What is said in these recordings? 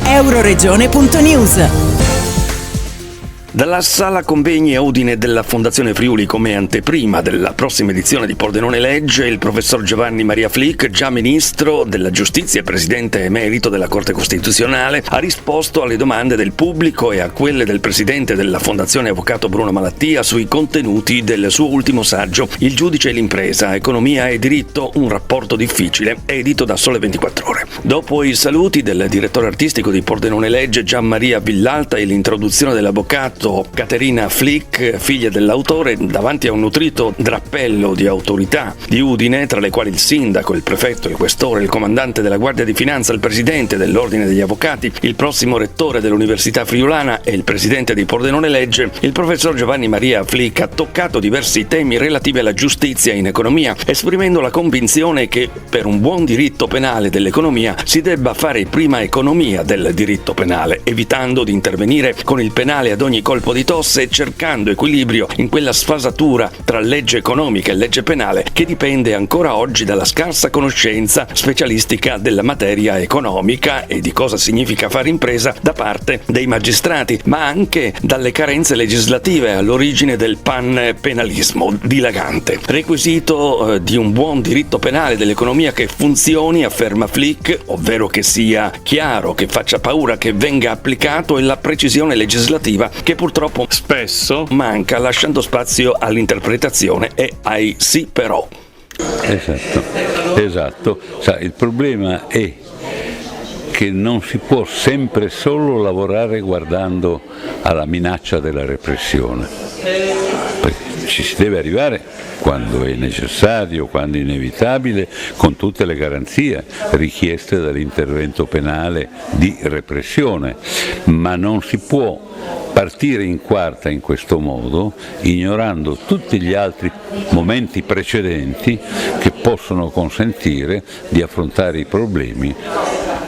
Euroregione.news. Dalla sala convegni a Udine della Fondazione Friuli, come anteprima della prossima edizione di Pordenone Legge, il professor Giovanni Maria Flick, già ministro della giustizia e presidente emerito della Corte Costituzionale, ha risposto alle domande del pubblico e a quelle del presidente della Fondazione Avvocato Bruno Malattia sui contenuti del suo ultimo saggio, Il giudice e l'impresa, economia e diritto, un rapporto difficile, edito da Sole 24 Ore. Dopo i saluti del direttore artistico di Pordenone Legge, Gian Maria Villalta, e l'introduzione dell'avvocato Caterina Flick, figlia dell'autore, davanti a un nutrito drappello di autorità di Udine, tra le quali il sindaco, il prefetto, il questore, il comandante della Guardia di Finanza, il presidente dell'Ordine degli Avvocati, il prossimo rettore dell'Università Friulana e il presidente di Pordenone Legge, il professor Giovanni Maria Flick ha toccato diversi temi relativi alla giustizia in economia, esprimendo la convinzione che per un buon diritto penale dell'economia si debba fare prima economia del diritto penale, evitando di intervenire con il penale ad ogni colpo di tosse e cercando equilibrio in quella sfasatura tra legge economica e legge penale che dipende ancora oggi dalla scarsa conoscenza specialistica della materia economica e di cosa significa fare impresa da parte dei magistrati, ma anche dalle carenze legislative all'origine del panpenalismo dilagante. Requisito di un buon diritto penale dell'economia che funzioni, afferma Flick, ovvero che sia chiaro, che faccia paura, che venga applicato, e la precisione legislativa che purtroppo spesso manca, lasciando spazio all'interpretazione e ai sì però. Esatto. Il problema è che non si può sempre solo lavorare guardando alla minaccia della repressione. Ci si deve arrivare quando è necessario, quando è inevitabile, con tutte le garanzie richieste dall'intervento penale di repressione, ma non si può partire in quarta in questo modo, ignorando tutti gli altri momenti precedenti che possono consentire di affrontare i problemi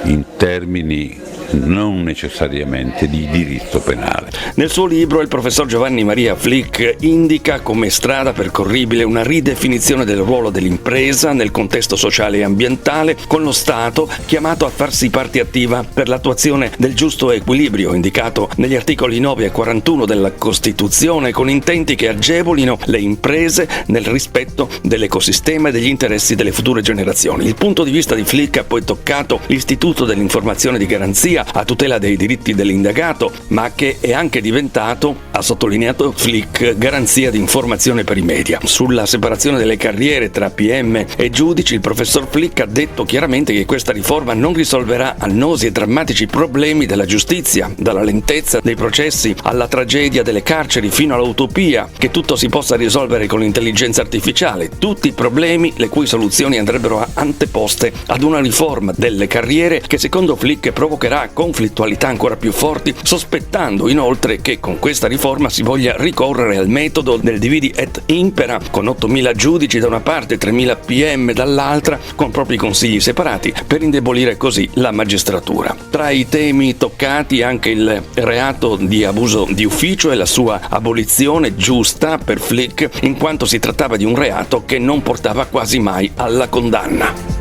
in termini non necessariamente di diritto penale. Nel suo libro il professor Giovanni Maria Flick indica come strada percorribile una ridefinizione del ruolo dell'impresa nel contesto sociale e ambientale, con lo Stato chiamato a farsi parte attiva per l'attuazione del giusto equilibrio indicato negli articoli 9 e 41 della Costituzione, con intenti che agevolino le imprese nel rispetto dell'ecosistema e degli interessi delle future generazioni. Il punto di vista di Flick ha poi toccato l'istituto dell'informazione di garanzia a tutela dei diritti dell'indagato, ma che è anche diventato, ha sottolineato Flick, garanzia di informazione per i media. Sulla separazione delle carriere tra PM e giudici, il professor Flick ha detto chiaramente che questa riforma non risolverà annosi e drammatici problemi della giustizia, dalla lentezza dei processi alla tragedia delle carceri fino all'utopia che tutto si possa risolvere con l'intelligenza artificiale, tutti problemi le cui soluzioni andrebbero anteposte ad una riforma delle carriere che secondo Flick provocherà conflittualità ancora più forti, sospettando inoltre che con questa riforma si voglia ricorrere al metodo del dividi et impera, con 8.000 giudici da una parte e 3.000 PM dall'altra, con propri consigli separati, per indebolire così la magistratura. Tra i temi toccati anche il reato di abuso di ufficio e la sua abolizione giusta per Flick, in quanto si trattava di un reato che non portava quasi mai alla condanna.